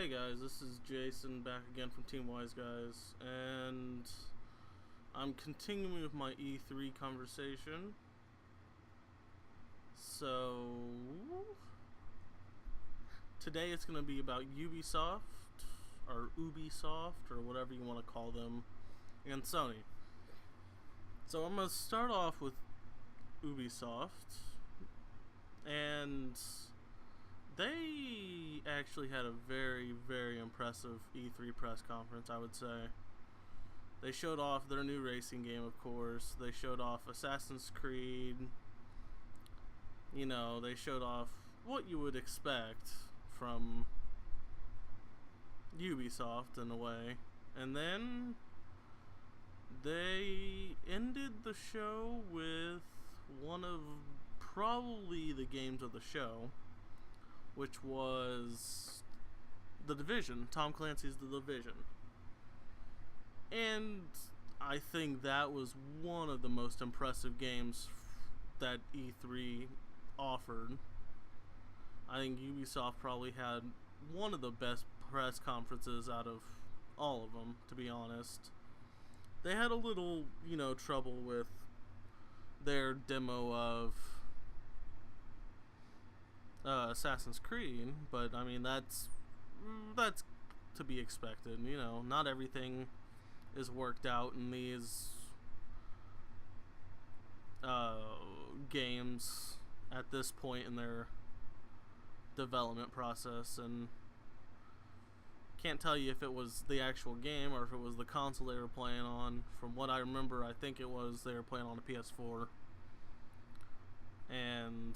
Hey guys, this is Jason back again from Team Wise Guys, and I'm continuing with my E3 conversation. So, today it's going to be about Ubisoft, or whatever you want to call them, and Sony. So I'm going to start off with Ubisoft, and they actually had a very, very impressive E3 press conference, I would say. They showed off their new racing game, of course. They showed off Assassin's Creed. You know, they showed off what you would expect from Ubisoft, in a way. And then they ended the show with one of probably the games of the show, which was The Division, Tom Clancy's The Division. And I think that was one of the most impressive games that E3 offered. I think Ubisoft probably had one of the best press conferences out of all of them, to be honest. They had a little, trouble with their demo of Assassin's Creed, but I mean that's to be expected. Not everything is worked out in these games at this point in their development process, and can't tell you if it was the actual game or if it was the console they were playing on. From what I remember, I think it was they were playing on a PS4, and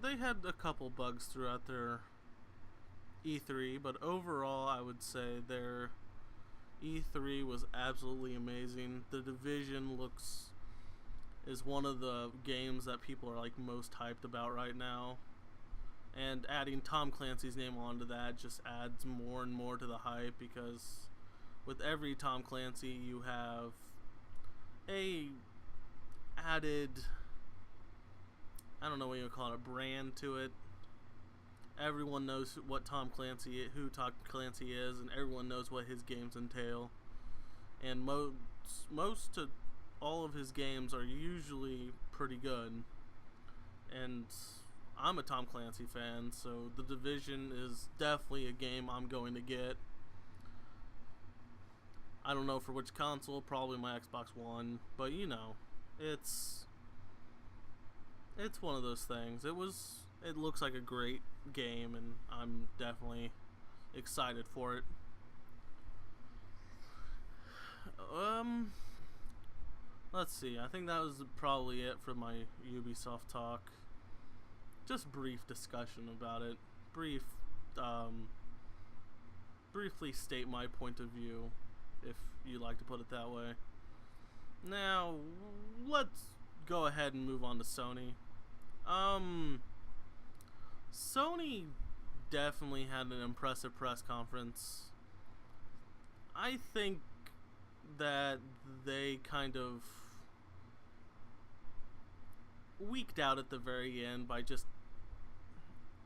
they had a couple bugs throughout their E3, but overall I would say their E3 was absolutely amazing. The Division is one of the games that people are most hyped about right now, and adding Tom Clancy's name onto that just adds more and more to the hype, because with every Tom Clancy you have a added, I don't know what you would call it, a brand to it. Everyone knows who Tom Clancy is, and everyone knows what his games entail. And most to all of his games are usually pretty good. And I'm a Tom Clancy fan, so The Division is definitely a game I'm going to get. I don't know for which console, probably my Xbox One, but it's one of those things. It looks like a great game, and I'm definitely excited for it. Let's see. I think that was probably it for my Ubisoft talk. Just brief discussion about it. Briefly state my point of view, if you like to put it that way. Now, let's go ahead and move on to Sony. Sony definitely had an impressive press conference. I think that they kind of weaked out at the very end by just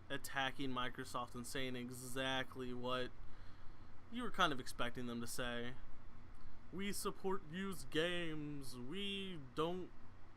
attacking Microsoft and saying exactly what you were kind of expecting them to say. We support used games. We don't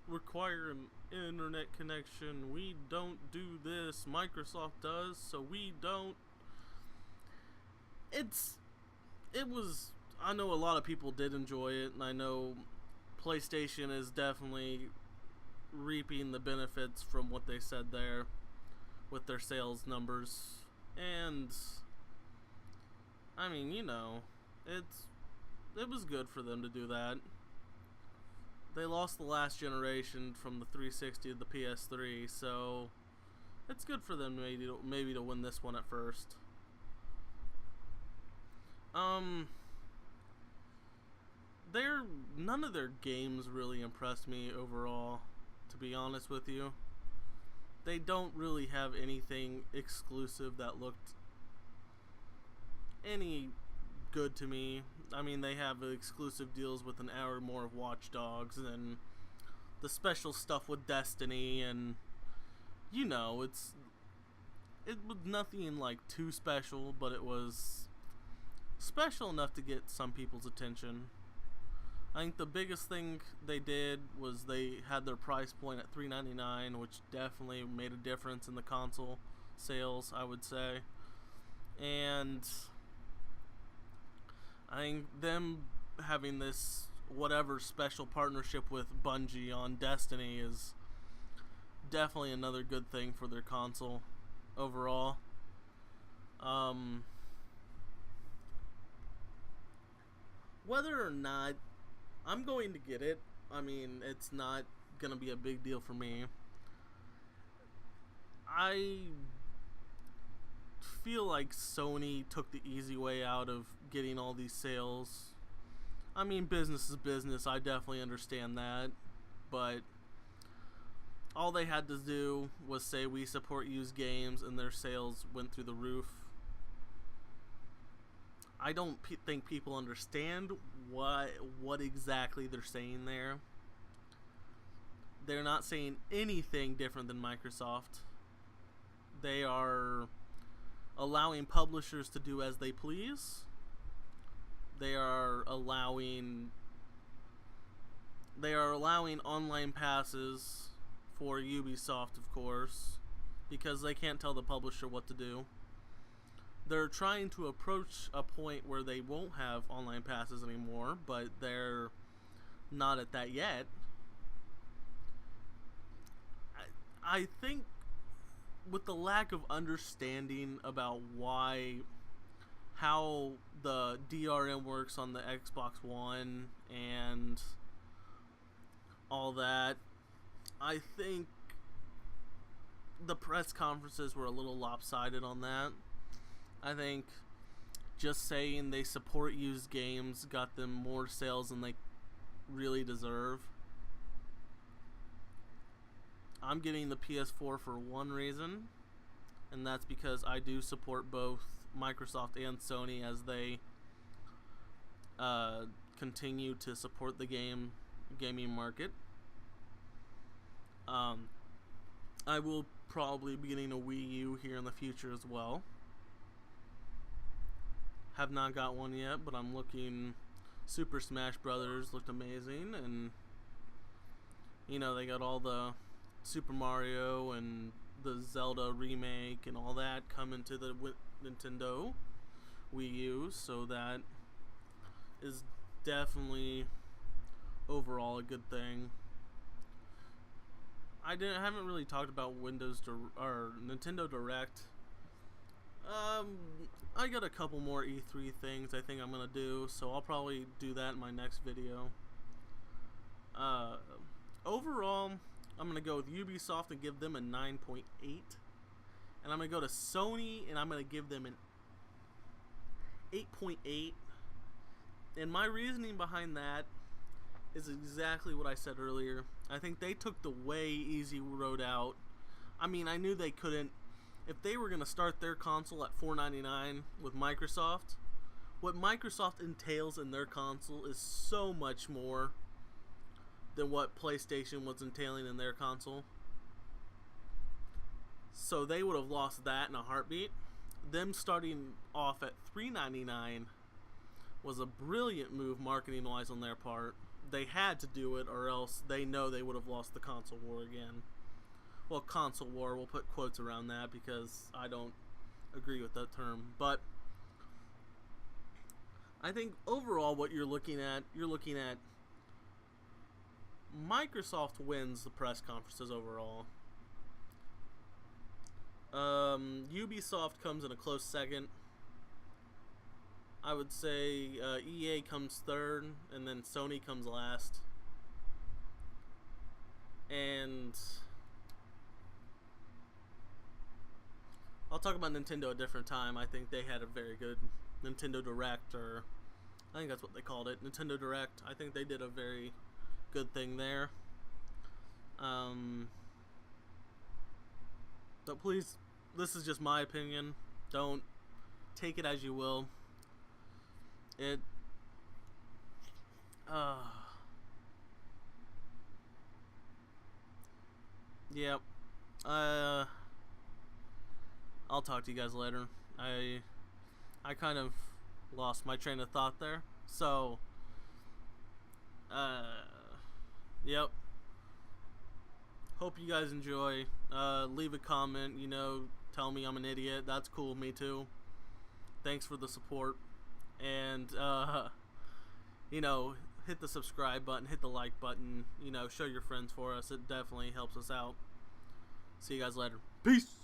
require an internet connection. We don't do this. Microsoft does, so we don't. I know a lot of people did enjoy it, and I know PlayStation is definitely reaping the benefits from what they said there with their sales numbers. And I mean, it was good for them to do that. They lost the last generation from the 360 to the PS3, so it's good for them maybe to win this one at first. None of their games really impressed me overall, to be honest with you. They don't really have anything exclusive that looked any good to me. I mean, they have exclusive deals with an hour more of Watch Dogs and the special stuff with Destiny, and it's it was nothing like too special, but it was special enough to get some people's attention. I think the biggest thing they did was they had their price point at $3.99, which definitely made a difference in the console sales, I would say. And I think them having this whatever special partnership with Bungie on Destiny is definitely another good thing for their console overall. Whether or not I'm going to get it, I mean, it's not going to be a big deal for me. I feel like Sony took the easy way out of getting all these sales. I mean, business is business, I definitely understand that, but all they had to do was say we support used games, and their sales went through the roof. I don't think people understand what exactly they're saying there. They're not saying anything different than Microsoft. They are allowing publishers to do as they please. They are allowing online passes for Ubisoft, of course, because they can't tell the publisher what to do. They're trying to approach a point where they won't have online passes anymore, but they're not at that yet. I think with the lack of understanding about how the DRM works on the Xbox One and all that, I think the press conferences were a little lopsided on that. I think just saying they support used games got them more sales than they really deserve. I'm getting the PS4 for one reason, and that's because I do support both Microsoft and Sony as they continue to support the gaming market. I will probably be getting a Wii U here in the future as well. Have not got one yet, but I'm looking. Super Smash Brothers looked amazing, and you know, they got all the Super Mario and the Zelda remake and all that coming to the Nintendo Wii U, so that is definitely overall a good thing. I haven't really talked about Nintendo Direct. I got a couple more E3 things I think I'm gonna do, so I'll probably do that in my next video. Overall, I'm gonna go with Ubisoft and give them a 9.8, and I'm gonna go to Sony and I'm gonna give them an 8.8. And my reasoning behind that is exactly what I said earlier. I think they took the way easy road out. I mean, I knew they couldn't. If they were going to start their console at $4.99 with Microsoft, what Microsoft entails in their console is so much more than what PlayStation was entailing in their console. So they would have lost that in a heartbeat. Them starting off at $3.99 was a brilliant move marketing-wise on their part. They had to do it, or else they know they would have lost the console war again. Well, console war, we'll put quotes around that because I don't agree with that term. But I think overall what you're looking at Microsoft wins the press conferences overall. Ubisoft comes in a close second. I would say EA comes third, and then Sony comes last. And I'll talk about Nintendo a different time. I think they had a very good Nintendo Direct, or I think that's what they called it, Nintendo Direct. I think they did a very good thing there. But please, this is just my opinion. Don't take it as you will. Yep. I'll talk to you guys later. I kind of lost my train of thought there. So, yep. Hope you guys enjoy. Leave a comment, tell me I'm an idiot. That's cool, me too. Thanks for the support. And, hit the subscribe button, hit the like button, show your friends for us. It definitely helps us out. See you guys later. Peace!